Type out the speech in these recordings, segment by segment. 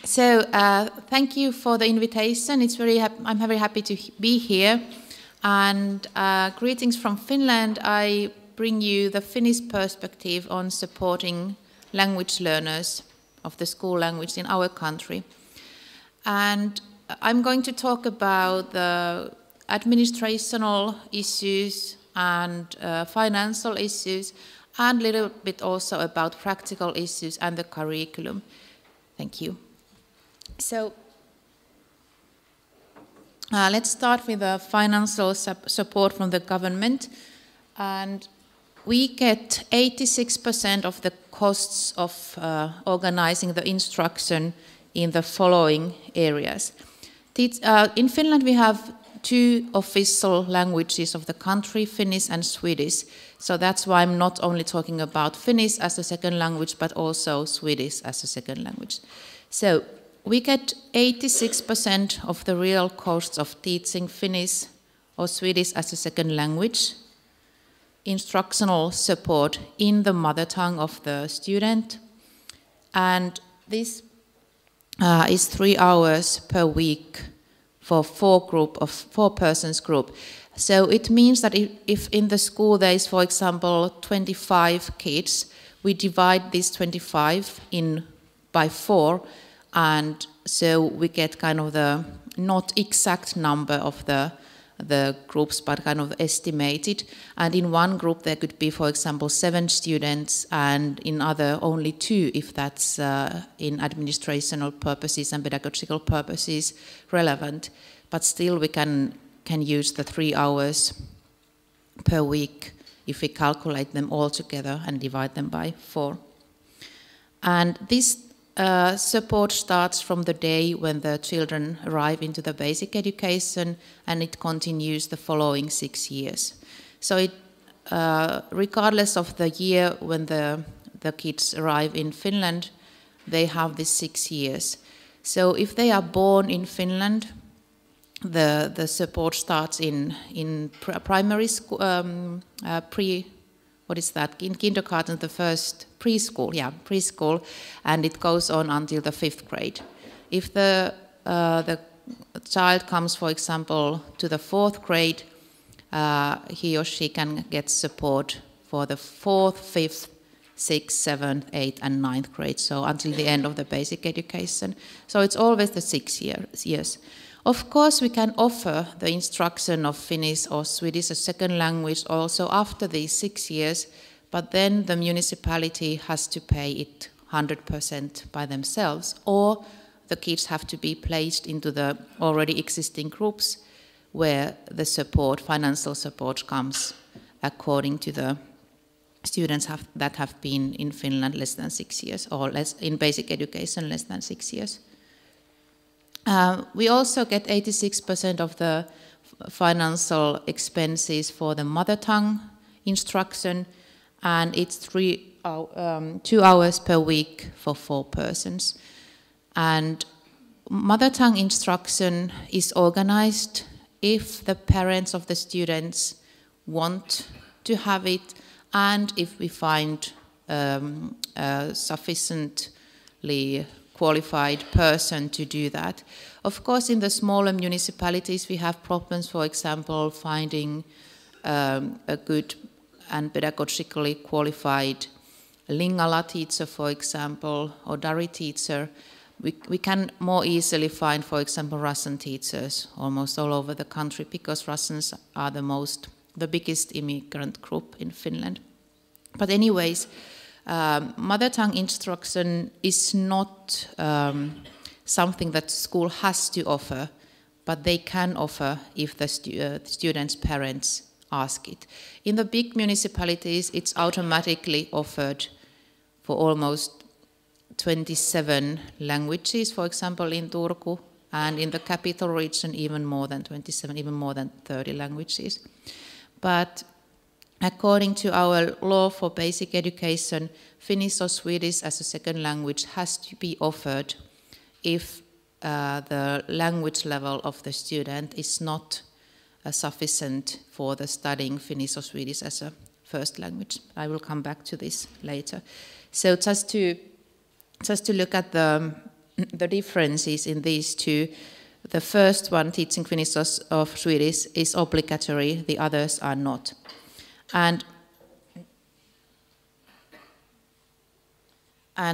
Thank you for the invitation. I'm very happy to be here. And greetings from Finland. I bring you the Finnish perspective on supporting language learners of the school language in our country. And I'm going to talk about the administrational issues and financial issues, and a little bit also about practical issues and the curriculum. Thank you. So let's start with the financial support from the government. And we get 86% of the costs of organizing the instruction in the following areas. In Finland we have two official languages of the country, Finnish and Swedish. So that's why I'm not only talking about Finnish as a second language, but also Swedish as a second language. So we get 86% of the real costs of teaching Finnish or Swedish as a second language, instructional support in the mother tongue of the student, and this is 3 hours per week for four persons group. So it means that if in the school there is, for example, 25 kids, we divide these 25 by 4, and so we get kind of the not exact number of the groups, but kind of estimated. And in one group there could be, for example, 7 students, and in other only 2, if that's in administrational purposes and pedagogical purposes relevant. But still we can use the 3 hours per week if we calculate them all together and divide them by 4. And this support starts from the day when the children arrive into the basic education, and it continues the following 6 years. So it, regardless of the year when the kids arrive in Finland, they have this 6 years. So if they are born in Finland, the support starts in primary school, in kindergarten, the first preschool, and it goes on until the 5th grade. If the child comes, for example, to the 4th grade, he or she can get support for the 4th, 5th, 6th, 7th, 8th, and 9th grade, so until the end of the basic education. So it's always the 6 years. Of course, we can offer the instruction of Finnish or Swedish as second language also after these 6 years, but then the municipality has to pay it 100% by themselves, or the kids have to be placed into the already existing groups where the support, financial support, comes according to the students that have been in Finland less than 6 years, or in basic education less than 6 years. We also get 86% of the financial expenses for the mother tongue instruction, and it's 2 hours per week for 4 persons. And mother tongue instruction is organized if the parents of the students want to have it, and if we find a sufficiently qualified person to do that. Of course, in the smaller municipalities we have problems, for example, finding a good and pedagogically qualified Lingala teacher, for example, or Dari teacher. We can more easily find, for example, Russian teachers almost all over the country, because Russians are the biggest immigrant group in Finland. But anyways, mother tongue instruction is not something that school has to offer, but they can offer if the students' parents ask it. In the big municipalities, it's automatically offered for almost 27 languages, for example, in Turku, and in the capital region even more than 27, even more than 30 languages. But according to our law for basic education, Finnish or Swedish as a second language has to be offered if the language level of the student is not sufficient for the studying Finnish or Swedish as a first language. I will come back to this later. So just to look at the the differences in these two. The first one, teaching Finnish or Swedish, is obligatory, the others are not. And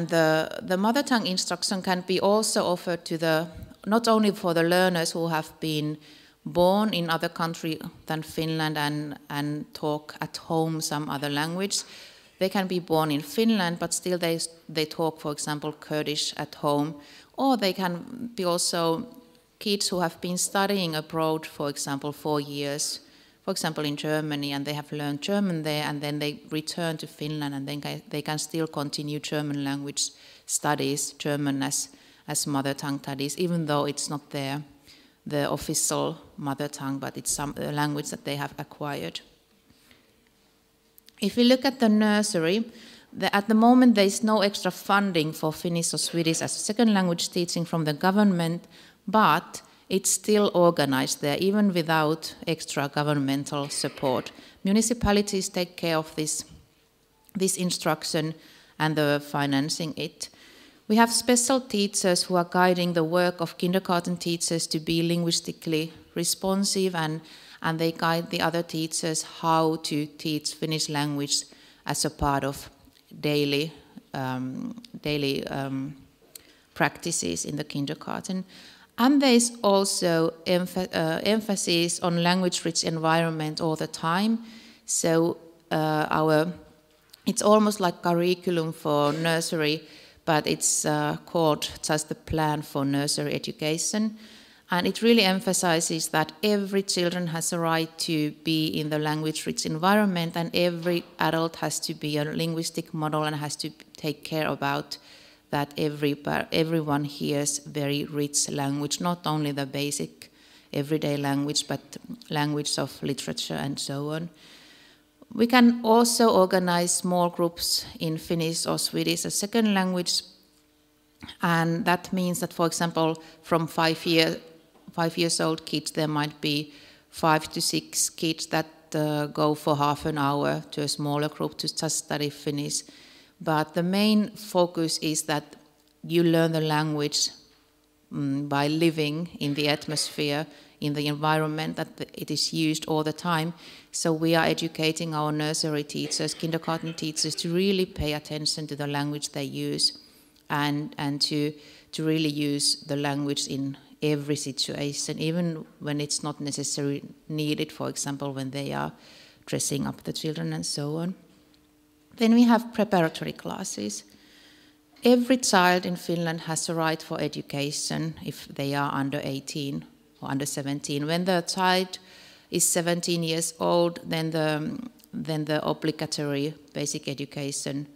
the mother tongue instruction can be also offered to not only for the learners who have been born in other country than Finland and talk at home some other language. They can be born in Finland, but still they talk, for example, Kurdish at home. Or they can be also kids who have been studying abroad, for example, 4 years, for example, in Germany, and they have learned German there, and then they return to Finland, and then they can still continue German language studies, German as mother tongue studies, even though it's not the official mother tongue, but it's a language that they have acquired. If we look at the nursery, at the moment there is no extra funding for Finnish or Swedish as a second language teaching from the government, but it's still organized there, even without extra governmental support. Municipalities take care of this instruction and the financing it. We have special teachers who are guiding the work of kindergarten teachers to be linguistically responsive, and they guide the other teachers how to teach Finnish language as a part of daily practices in the kindergarten. And there is also emphasis on language-rich environment all the time. So it's almost like curriculum for nursery, but it's called just the plan for nursery education. And it really emphasizes that every children has a right to be in the language-rich environment, and every adult has to be a linguistic model and has to take care about that everyone hears very rich language, not only the basic everyday language, but language of literature and so on. We can also organize small groups in Finnish or Swedish as second language, and that means that, for example, from 5 years old kids, there might be 5 to 6 kids that go for half an hour to a smaller group to just study Finnish. But the main focus is that you learn the language by living in the atmosphere, in the environment, that it is used all the time. So we are educating our nursery teachers, kindergarten teachers, to really pay attention to the language they use and to really use the language in every situation, even when it's not necessarily needed, for example, when they are dressing up the children and so on. Then we have preparatory classes. Every child in Finland has a right for education if they are under 18 or under 17. When the child is 17 years old, then the obligatory basic education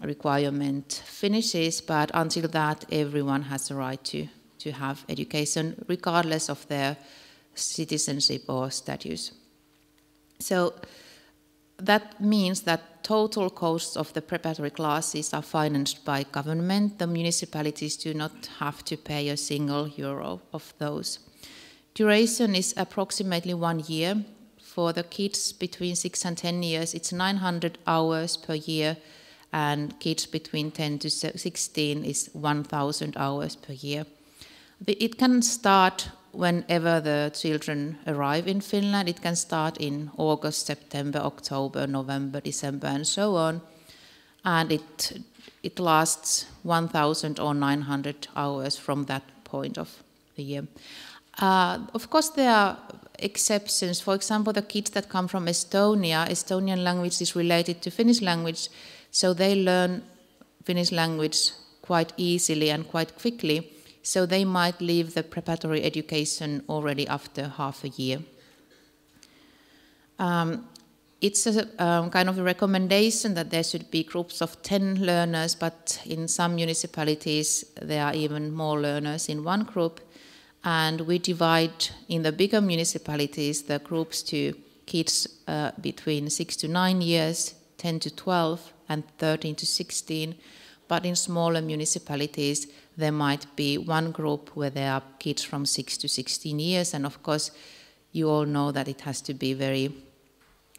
requirement finishes, but until that, everyone has a right to have education, regardless of their citizenship or status. So that means that total costs of the preparatory classes are financed by government. The municipalities do not have to pay a single euro of those. Duration is approximately 1 year. For the kids between 6 and 10 years, it's 900 hours per year, and kids between 10 to 16 is 1,000 hours per year. It can start whenever the children arrive in Finland. It can start in August, September, October, November, December, and so on. And it lasts 1,000 or 900 hours from that point of the year. Of course, there are exceptions. For example, the kids that come from Estonia, Estonian language is related to Finnish language, so they learn Finnish language quite easily and quite quickly. So they might leave the preparatory education already after half a year. It's a kind of a recommendation that there should be groups of 10 learners, but in some municipalities there are even more learners in one group. And we divide in the bigger municipalities the groups to kids between 6 to 9 years, 10 to 12, and 13 to 16. But in smaller municipalities, there might be one group where there are kids from 6 to 16 years. And of course, you all know that it has to be very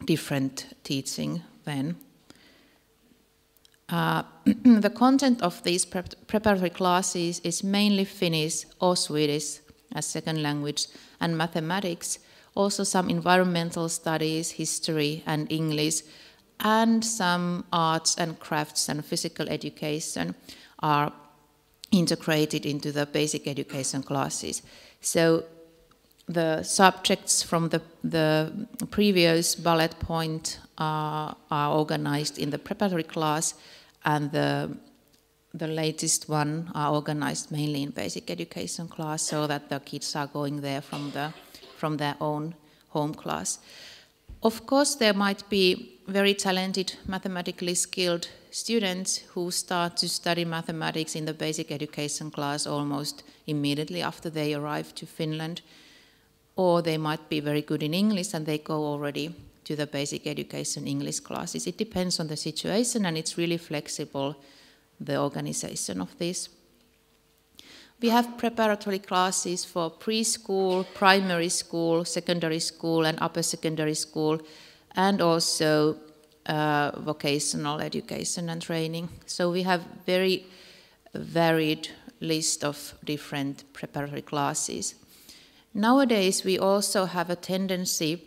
different teaching then. The content of these preparatory classes is mainly Finnish or Swedish as second language and mathematics, also some environmental studies, history and English, and some arts and crafts and physical education are integrated into the basic education classes. So the subjects from the previous bullet point are organized in the preparatory class, and the latest one are organized mainly in basic education class, so that the kids are going there from their own home class. Of course, there might be very talented, mathematically skilled students who start to study mathematics in the basic education class almost immediately after they arrive to Finland, or they might be very good in English and they go already to the basic education English classes. It depends on the situation, and it's really flexible, the organization of this. We have preparatory classes for preschool, primary school, secondary school, and upper secondary school, and also vocational education and training. So we have very varied list of different preparatory classes. Nowadays, we also have a tendency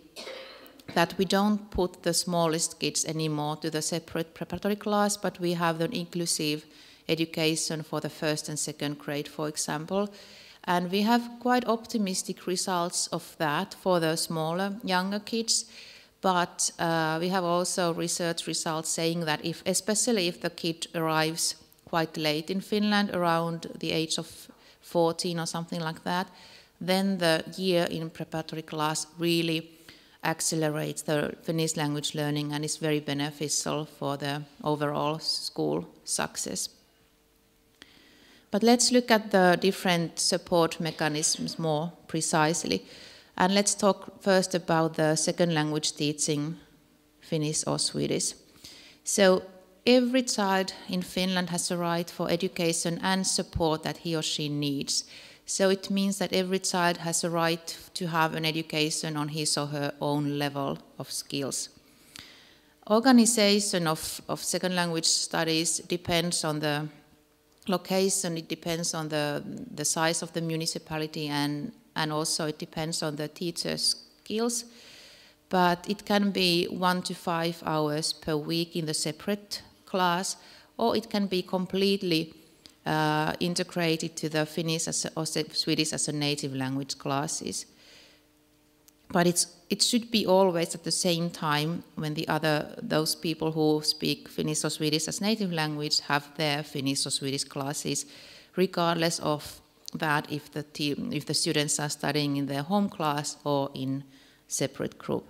that we don't put the smallest kids anymore to the separate preparatory class, but we have the inclusive education for the first and second grade, for example. And we have quite optimistic results of that for the smaller, younger kids. But we have also research results saying that especially if the kid arrives quite late in Finland, around the age of 14 or something like that, then the year in preparatory class really accelerates the Finnish language learning and is very beneficial for the overall school success. But let's look at the different support mechanisms more precisely. And let's talk first about the second language teaching, Finnish or Swedish. So every child in Finland has a right for education and support that he or she needs. So it means that every child has a right to have an education on his or her own level of skills. Organization of second language studies depends on the location, it depends on the size of the municipality, and also it depends on the teacher's skills. But it can be 1 to 5 hours per week in the separate class, or it can be completely integrated to the Finnish or Swedish as a native language classes. But it should be always at the same time when those people who speak Finnish or Swedish as native language have their Finnish or Swedish classes, regardless of that if the students are studying in their home class or in separate group.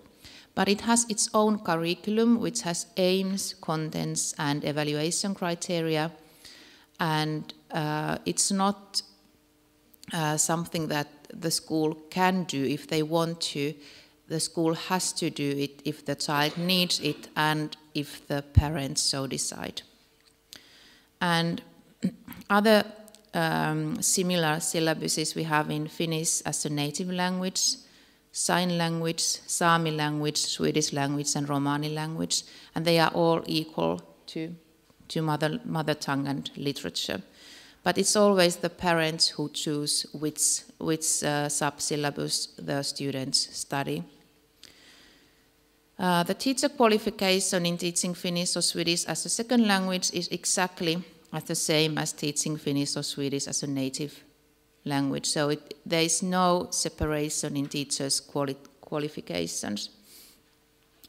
But it has its own curriculum, which has aims, contents, and evaluation criteria. And it's not something that the school can do if they want to. The school has to do it if the child needs it and if the parents so decide. And other similar syllabuses we have in Finnish as a native language, sign language, Sami language, Swedish language, and Romani language, and they are all equal to mother tongue and literature. But it's always the parents who choose which sub-syllabus the students study. The teacher qualification in teaching Finnish or Swedish as a second language is exactly the same as teaching Finnish or Swedish as a native language. So there is no separation in teachers' qualifications.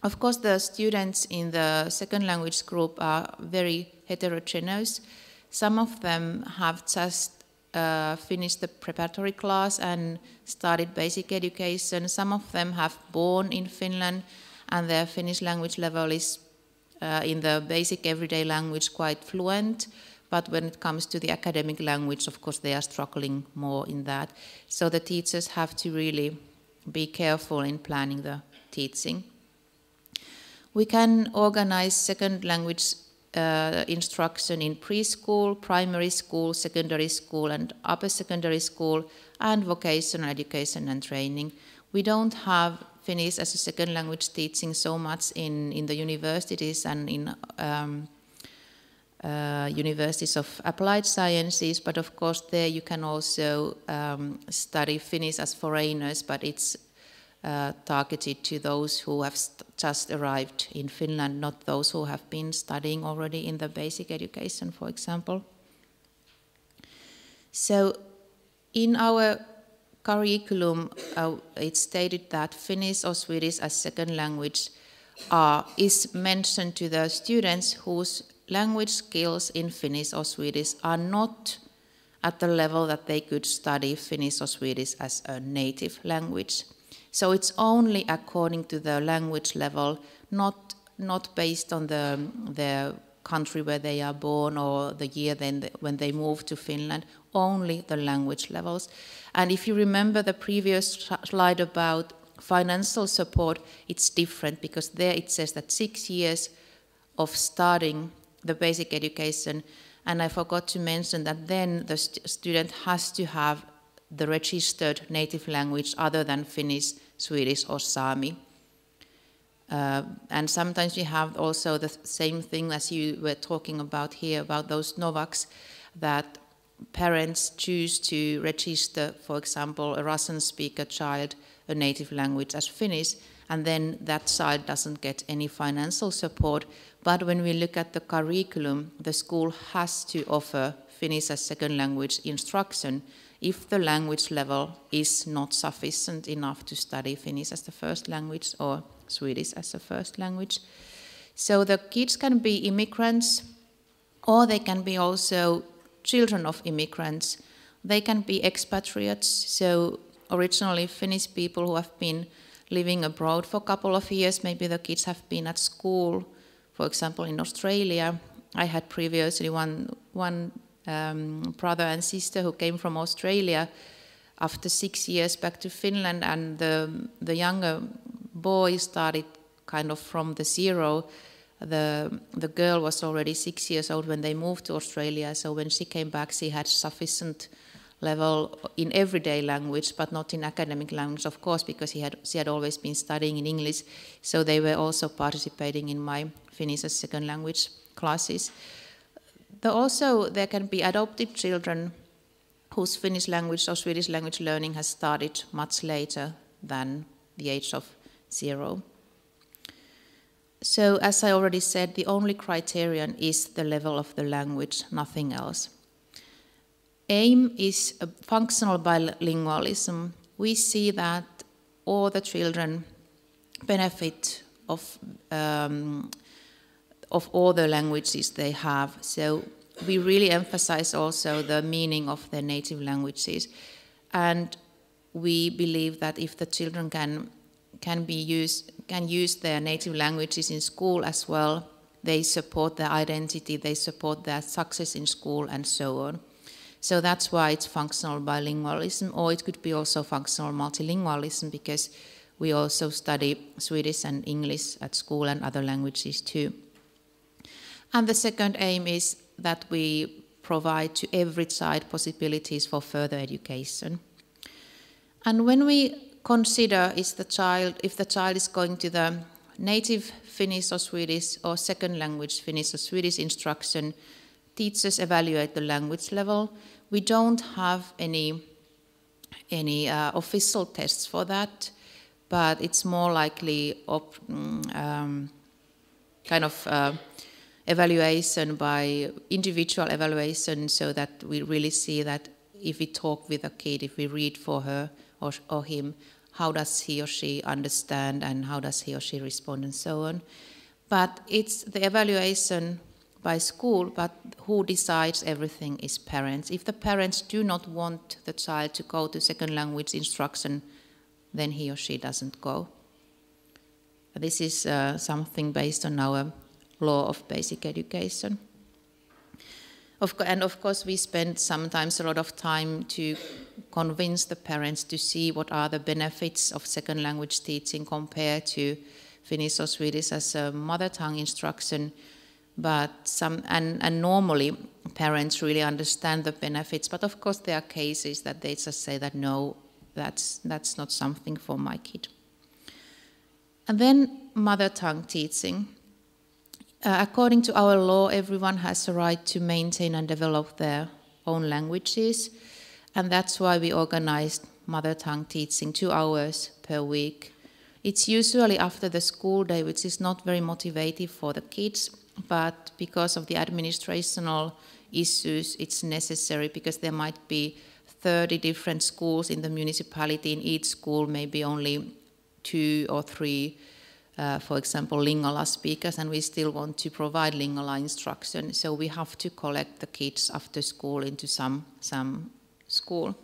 Of course, the students in the second language group are very heterogeneous. Some of them have just finished the preparatory class and started basic education. Some of them have born in Finland and their Finnish language level is in the basic everyday language quite fluent. But when it comes to the academic language, of course, they are struggling more in that. So the teachers have to really be careful in planning the teaching. We can organize second language instruction in preschool, primary school, secondary school, and upper secondary school, and vocational education and training. We don't have Finnish as a second language teaching so much in the universities and in universities of applied sciences, but of course there you can also study Finnish as foreigners, but it's targeted to those who have just arrived in Finland, not those who have been studying already in the basic education, for example. So in our curriculum, it's stated that Finnish or Swedish as second language is mentioned to the students whose language skills in Finnish or Swedish are not at the level that they could study Finnish or Swedish as a native language. So it's only according to the language level, not based on the country where they are born or the year when they move to Finland, only the language levels. And if you remember the previous slide about financial support, it's different because there it says that 6 years of starting the basic education, and I forgot to mention that then the student has to have the registered native language other than Finnish, Swedish or Sami. And sometimes we have also the same thing as you were talking about here, about those Novaks, that parents choose to register, for example, a Russian speaker child, a native language as Finnish, and then that child doesn't get any financial support. But when we look at the curriculum, the school has to offer Finnish as second language instruction if the language level is not sufficient enough to study Finnish as the first language or Swedish as a first language. So the kids can be immigrants, or they can be also children of immigrants. They can be expatriates, so originally Finnish people who have been living abroad for a couple of years. Maybe the kids have been at school, for example, in Australia. I had previously one brother and sister who came from Australia after 6 years back to Finland, and the younger boy started kind of from the zero. The girl was already 6 years old when they moved to Australia, so when she came back she had sufficient level in everyday language, but not in academic language, of course, because she had always been studying in English, so they were also participating in my Finnish as second language classes. Also, there can be adopted children whose Finnish language or Swedish language learning has started much later than the age of 0. So, as I already said, the only criterion is the level of the language, nothing else. Aim is a functional bilingualism. We see that all the children benefit of all the languages they have. So we really emphasize also the meaning of their native languages. And we believe that if the children can use their native languages in school as well, they support their identity, they support their success in school and so on. So that's why it's functional bilingualism, or it could be also functional multilingualism, because we also study Swedish and English at school and other languages too. And the second aim is that we provide to every child possibilities for further education. And when we consider if the child is going to the native Finnish or Swedish or second language Finnish or Swedish instruction, teachers evaluate the language level. We don't have any official tests for that, but it's more likely evaluation by individual evaluation, so that we really see that if we talk with a kid, if we read for her or him, how does he or she understand and how does he or she respond and so on. But it's the evaluation by school, but who decides everything is parents. If the parents do not want the child to go to second language instruction, then he or she doesn't go. This is something based on our law of basic education. And of course we spend sometimes a lot of time to convince the parents to see what are the benefits of second language teaching compared to Finnish or Swedish as a mother tongue instruction. But normally parents really understand the benefits, but of course there are cases that they just say that no, that's not something for my kid. And then mother tongue teaching. According to our law, everyone has a right to maintain and develop their own languages, and that's why we organized mother tongue teaching 2 hours per week. It's usually after the school day, which is not very motivating for the kids, but because of the administrational issues, it's necessary because there might be 30 different schools in the municipality. In each school, maybe only 2 or 3 for example, Lingala speakers, and we still want to provide Lingala instruction. So we have to collect the kids after school into some school.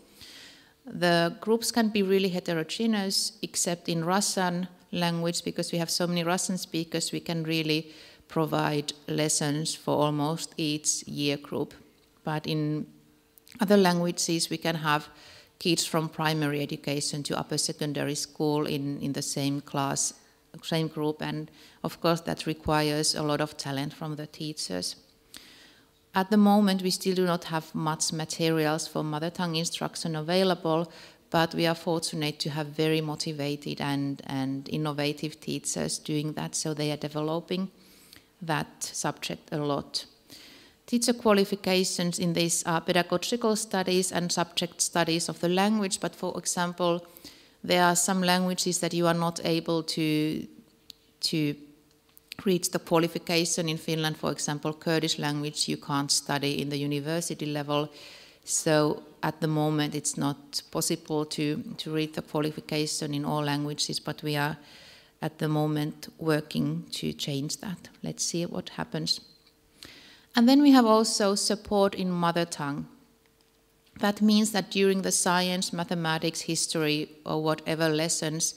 The groups can be really heterogeneous, except in Russian language, because we have so many Russian speakers, we can really provide lessons for almost each year group. But in other languages, we can have kids from primary education to upper secondary school in the same class, same group, and of course that requires a lot of talent from the teachers. At the moment we still do not have much materials for mother tongue instruction available, but we are fortunate to have very motivated and innovative teachers doing that, so they are developing that subject a lot. Teacher qualifications in this are pedagogical studies and subject studies of the language, but for example, there are some languages that you are not able to reach the qualification in Finland. For example, Kurdish language you can't study in the university level. So at the moment it's not possible to reach the qualification in all languages, but we are at the moment working to change that. Let's see what happens. And then we have also support in mother tongue. That means that during the science, mathematics, history, or whatever lessons,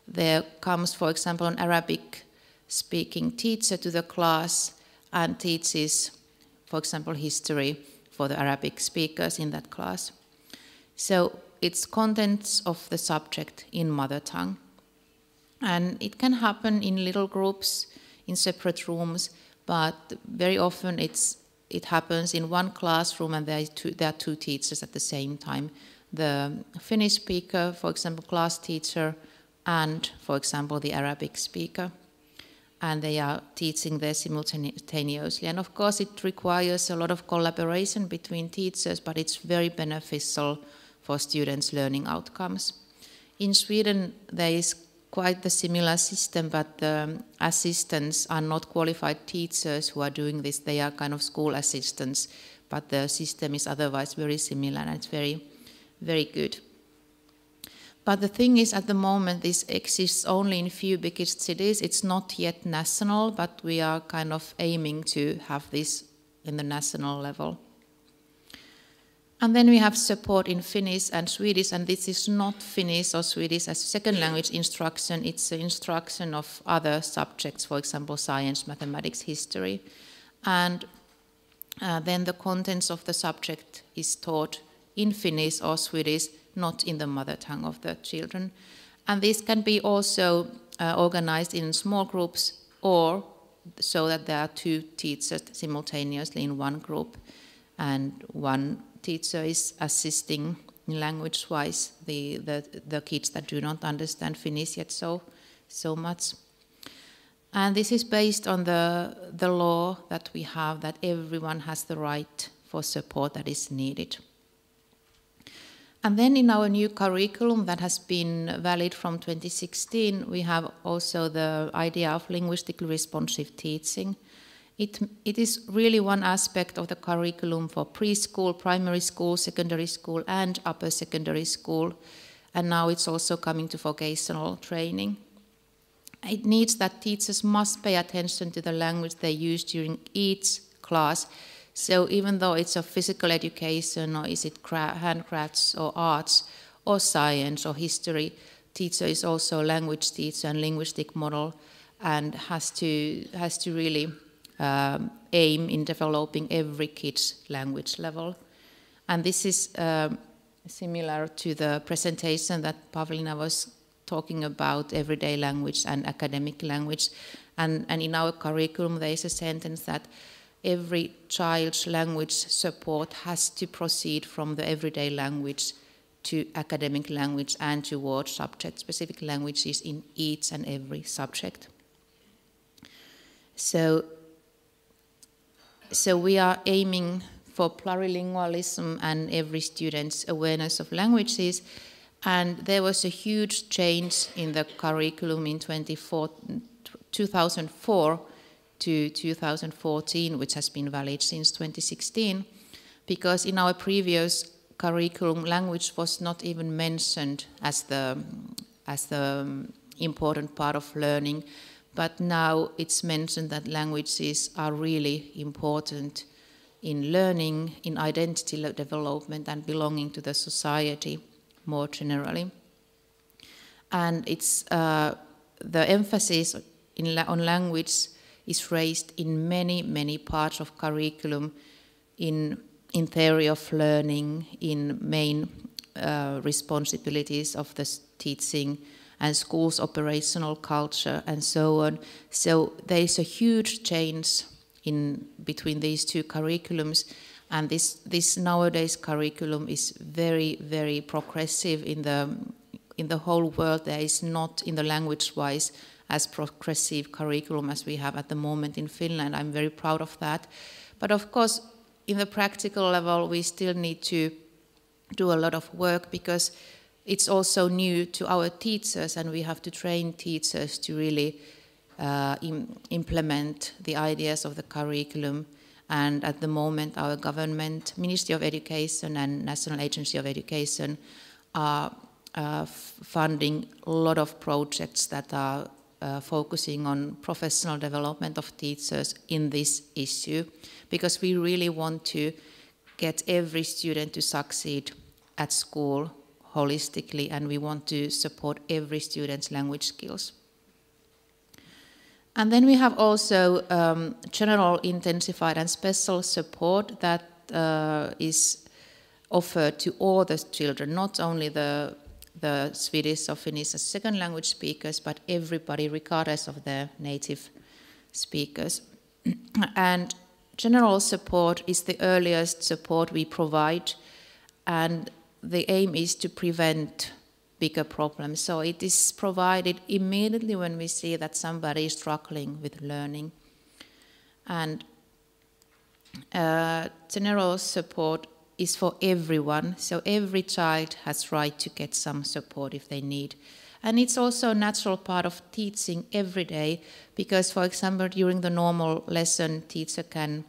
there comes, for example, an Arabic-speaking teacher to the class and teaches, for example, history for the Arabic speakers in that class. So it's contents of the subject in mother tongue. And it can happen in little groups, in separate rooms, but very often it happens in one classroom and there are 2 teachers at the same time. The Finnish speaker, for example, class teacher, and, for example, the Arabic speaker. And they are teaching there simultaneously. And of course, it requires a lot of collaboration between teachers, but it's very beneficial for students' learning outcomes. In Sweden, there is quite the similar system, but the assistants are not qualified teachers who are doing this. They are kind of school assistants, but the system is otherwise very similar, and it's very, very good. But the thing is, at the moment, this exists only in few biggest cities. It's not yet national, but we are kind of aiming to have this in the national level. And then we have support in Finnish and Swedish, and this is not Finnish or Swedish as second language instruction, it's the instruction of other subjects, for example, science, mathematics, history. And then the contents of the subject is taught in Finnish or Swedish, not in the mother tongue of the children. And this can be also organized in small groups, or so that there are 2 teachers simultaneously in one group, and one teacher is assisting language-wise the kids that do not understand Finnish yet so much. And this is based on the law that we have, that everyone has the right for support that is needed. And then in our new curriculum that has been valid from 2016, we have also the idea of linguistically responsive teaching. It is really one aspect of the curriculum for preschool, primary school, secondary school, and upper secondary school. And now it's also coming to vocational training. It needs that teachers must pay attention to the language they use during each class. So even though it's a physical education, or is it handcrafts or arts or science or history, teacher is also a language teacher and linguistic model, and has to really aim in developing every kid's language level. And this is similar to the presentation that Pavlina was talking about, everyday language and academic language. And in our curriculum there is a sentence that every child's language support has to proceed from the everyday language to academic language and towards subject-specific languages in each and every subject. So so we are aiming for plurilingualism and every student's awareness of languages. And there was a huge change in the curriculum in 2004 to 2014, which has been valid since 2016, because in our previous curriculum, language was not even mentioned as the important part of learning. But now it's mentioned that languages are really important in learning, in identity development, and belonging to the society more generally. And it's the emphasis on language is raised in many parts of curriculum, in theory of learning, in main responsibilities of the teaching, and schools' operational culture, and so on. So there is a huge change in between these two curriculums, and this nowadays curriculum is very progressive in the whole world. There is not, in the language-wise, as progressive curriculum as we have at the moment in Finland. I'm very proud of that. But of course, in the practical level, we still need to do a lot of work, because it's also new to our teachers, and we have to train teachers to really implement the ideas of the curriculum. And at the moment, our government, Ministry of Education and National Agency of Education are funding a lot of projects that are focusing on professional development of teachers in this issue, because we really want to get every student to succeed at school holistically, and we want to support every student's language skills. And then we have also general intensified and special support that is offered to all the children, not only the Swedish or Finnish as second language speakers, but everybody regardless of their native speakers. And general support is the earliest support we provide, and the aim is to prevent bigger problems. So it is provided immediately when we see that somebody is struggling with learning. And general support is for everyone, so every child has right to get some support if they need. And it's also a natural part of teaching every day, because, for example, during the normal lesson, teacher can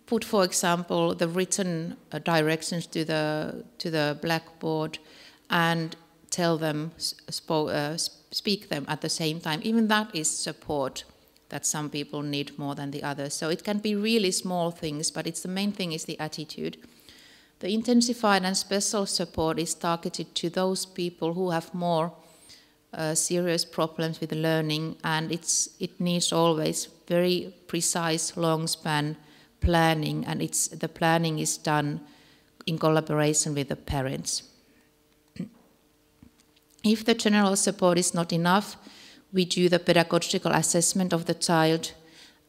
put, for example, the written directions to the blackboard and tell them, speak them at the same time. Even that is support that some people need more than the others. So it can be really small things, but the main thing is the attitude. The intensified and special support is targeted to those people who have more serious problems with learning, and it needs always very precise, long span planning, and the planning is done in collaboration with the parents. If the general support is not enough, we do the pedagogical assessment of the child,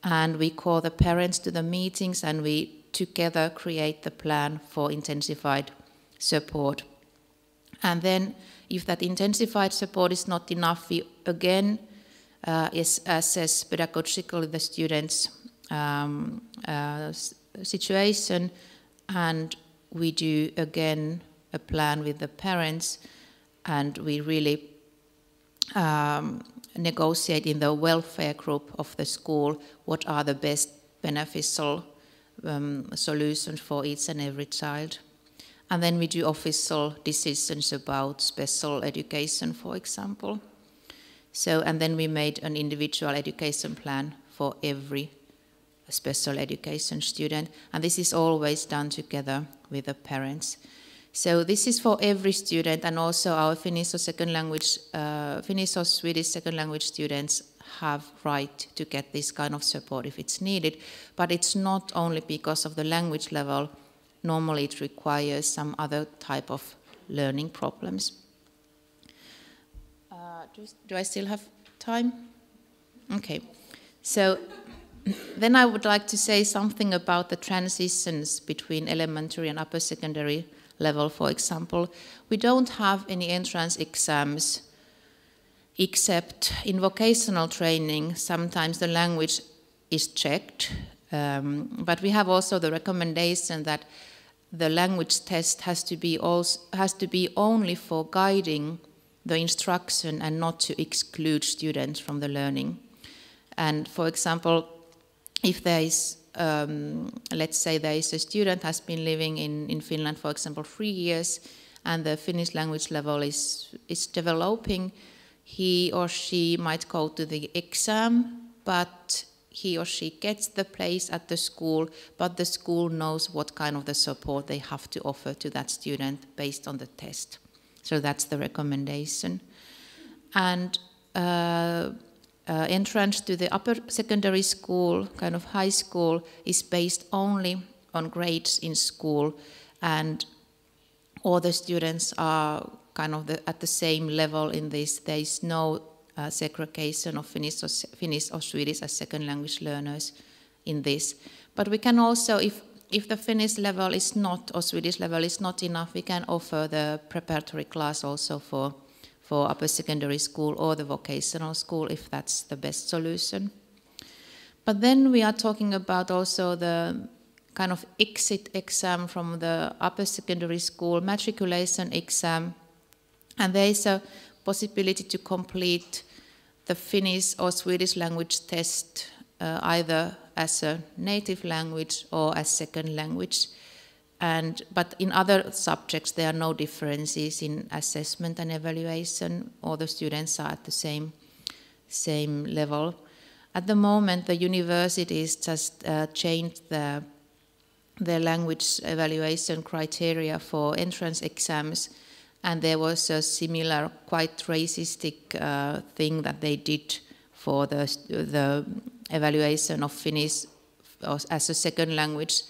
and we call the parents to the meetings, and we together create the plan for intensified support. And then if that intensified support is not enough, we again assess pedagogically the student's situation, and we do again a plan with the parents, and we really negotiate in the welfare group of the school what are the best beneficial solutions for each and every child. And then we do official decisions about special education, for example. And then we made an individual education plan for every special education student, and this is always done together with the parents. So this is for every student, and also our Finnish or Swedish second language students have right to get this kind of support if it's needed, but it's not only because of the language level. Normally it requires some other type of learning problems. Do I still have time? Okay. So then I would like to say something about the transitions between elementary and upper secondary level, for example. We don't have any entrance exams, except in vocational training. Sometimes the language is checked, but we have also the recommendation that the language test has to be only for guiding the instruction and not to exclude students from the learning. And for example, if there is, let's say there is a student has been living in Finland, for example, 3 years, and the Finnish language level is developing, he or she might go to the exam, but he or she gets the place at the school, but the school knows what kind of the support they have to offer to that student based on the test. So that's the recommendation. And entrance to the upper secondary school, kind of high school, is based only on grades in school, and all the students are kind of at the same level in this. There is no segregation of Finnish or Swedish as second language learners in this. But we can also, if the Finnish level is not, or Swedish level is not enough, we can offer the preparatory class also for upper secondary school or the vocational school, if that's the best solution. But then we are talking about also the kind of exit exam from the upper secondary school, matriculation exam, and there is a possibility to complete the Finnish or Swedish language test either as a native language or as second language. But in other subjects there are no differences in assessment and evaluation. All the students are at the same level. At the moment the universities just changed the language evaluation criteria for entrance exams, and there was a similar, quite racistic thing that they did for the evaluation of Finnish as a second language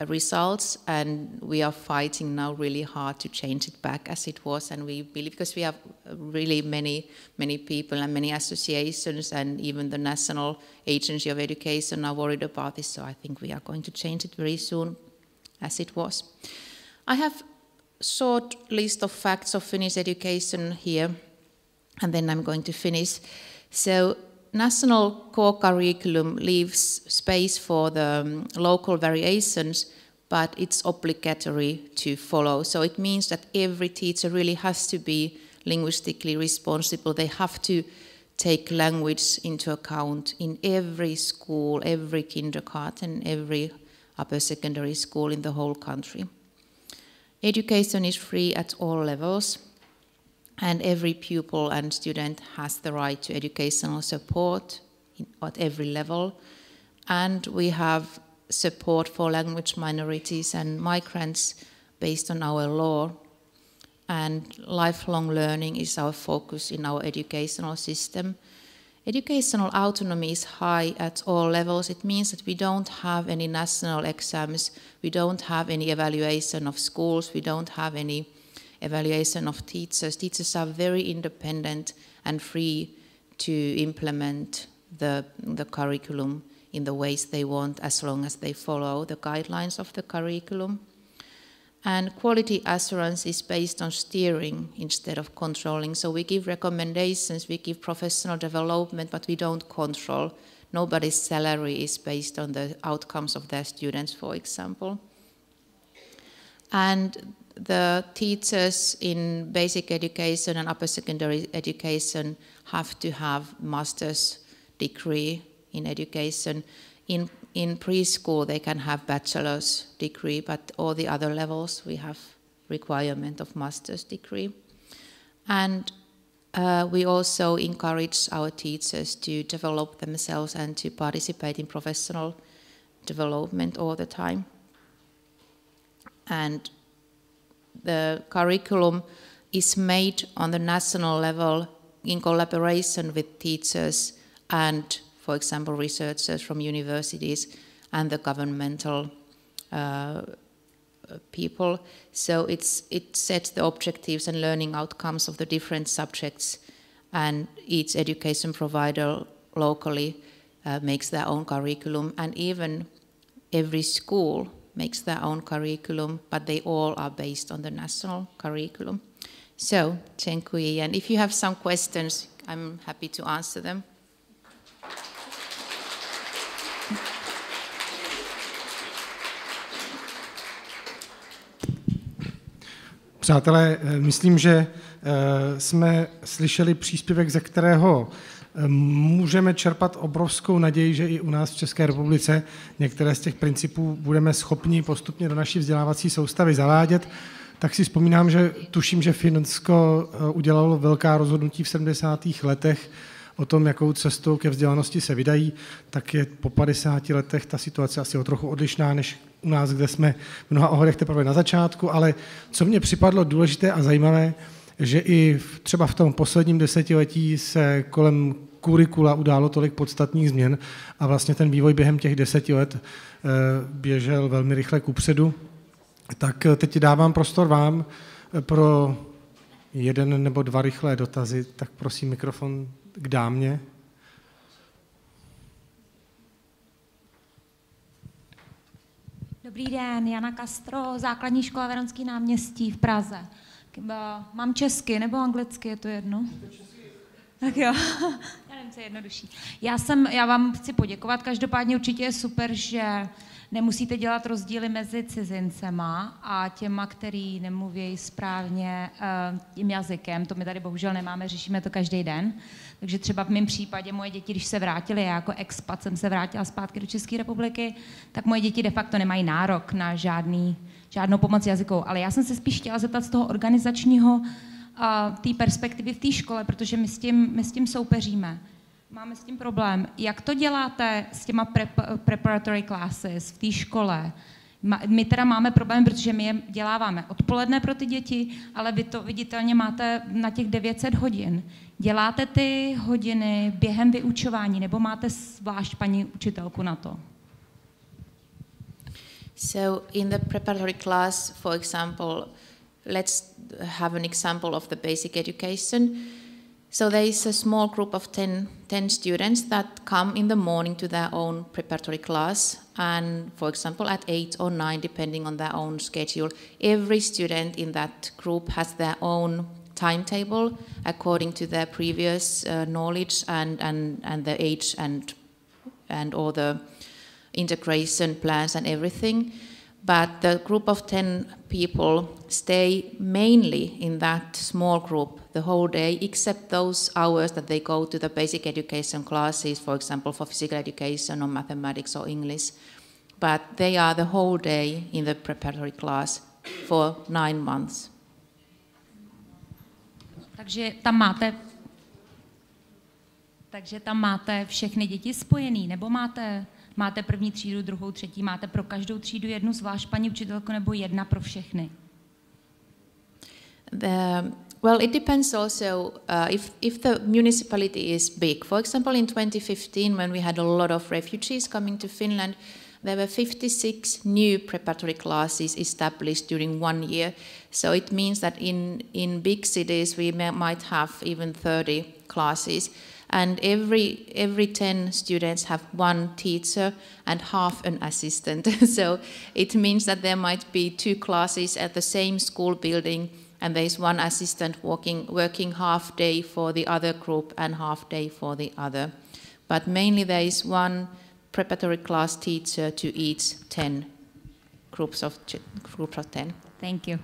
results, and we are fighting now really hard to change it back as it was. And we believe, because we have really many people and many associations, and even the National Agency of Education are worried about this, so I think we are going to change it very soon as it was. I have short list of facts of Finnish education here, and then I'm going to finish. So national core curriculum leaves space for the local variations, but it's obligatory to follow. So it means that every teacher really has to be linguistically responsible. They have to take language into account in every school, every kindergarten, every upper secondary school in the whole country. Education is free at all levels, and every pupil and student has the right to educational support at every level. And we have support for language minorities and migrants based on our law. And lifelong learning is our focus in our educational system. Educational autonomy is high at all levels. It means that we don't have any national exams, we don't have any evaluation of schools, we don't have any evaluation of teachers. Teachers are very independent and free to implement the curriculum in the ways they want, as long as they follow the guidelines of the curriculum. And quality assurance is based on steering instead of controlling. So we give recommendations, we give professional development, but we don't control. Nobody's salary is based on the outcomes of their students, for example. And the teachers in basic education and upper secondary education have to have master's degree in education. In preschool they can have bachelor's degree, but all the other levels we have requirement of master's degree. And we also encourage our teachers to develop themselves and to participate in professional development all the time. And the curriculum is made on the national level in collaboration with teachers and, for example, researchers from universities and the governmental people. So it sets the objectives and learning outcomes of the different subjects, and each education provider locally makes their own curriculum, and even every school makes their own curriculum, but they all are based on the national curriculum. So, thank you, and if you have some questions, I'm happy to answer them. Přátelé, myslím, že jsme slyšeli příspěvek, ze kterého můžeme čerpat obrovskou naději, že i u nás v České republice některé z těch principů budeme schopni postupně do naší vzdělávací soustavy zavádět. Tak si vzpomínám, že tuším, že Finsko udělalo velká rozhodnutí v 70. letech o tom, jakou cestou ke vzdělanosti se vydají, tak je po 50 letech ta situace asi o trochu odlišná než u nás, kde jsme v mnoha ohledech teprve na začátku, ale co mně připadlo důležité a zajímavé, že i třeba v tom posledním desetiletí se kolem kurikula událo tolik podstatných změn a vlastně ten vývoj během těch 10 let běžel velmi rychle kupředu. Tak teď dávám prostor vám pro 1 nebo 2 rychlé dotazy, tak prosím mikrofon k dámě. Dobrý den, Jana Castro, základní škola Veronský náměstí v Praze. Mám česky nebo anglicky, je to jedno? Tak jo, já nevím, co je jednodušší. Já vám chci poděkovat, každopádně určitě je super, že nemusíte dělat rozdíly mezi cizincema a těma, který nemluví správně tím jazykem. To my tady bohužel nemáme, řešíme to každý den. Takže třeba v mém případě moje děti, když se vrátily, já jako expat jsem se vrátila zpátky do České republiky, tak moje děti de facto nemají nárok na žádnou pomoc jazykovou. Ale já jsem se spíš chtěla zeptat z toho organizačního té perspektivy v té škole, protože my s tím soupeříme. Máme s tím problém. Jak to děláte s těma preparatory classes v té škole? My teda máme problém, protože my je děláváme odpoledne pro ty děti, ale vy to viditelně máte na těch 900 hodin. Děláte ty hodiny během vyučování, nebo máte zvlášť paní učitelku na to? So in the preparatory class, for example, let's have an example of the basic education. So there is a small group of 10 students that come in the morning to their own preparatory class, and for example at 8 or 9, depending on their own schedule. Every student in that group has their own timetable according to their previous knowledge and their age and all the integration plans and everything. But the group of 10 people stay mainly in that small group the whole day, except those hours that they go to the basic education classes, for example, for physical education or mathematics or English. But they are the whole day in the preparatory class for 9 months. Takže tam máte všechny děti spojený, nebo máte první třídu, druhou, třetí, máte pro každou třídu jednu zvlášť paní učitelku nebo jedna pro všechny? Well, it depends also if the municipality is big. For example, in 2015, when we had a lot of refugees coming to Finland, there were 56 new preparatory classes established during 1 year. So it means that in big cities we might have even 30 classes. And every 10 students have 1 teacher and half an assistant. So it means that there might be 2 classes at the same school building, and there's 1 assistant working half day for the other group and half day for the other. But mainly there is 1 preparatory class teacher to each 10 groups of 10. Thank you.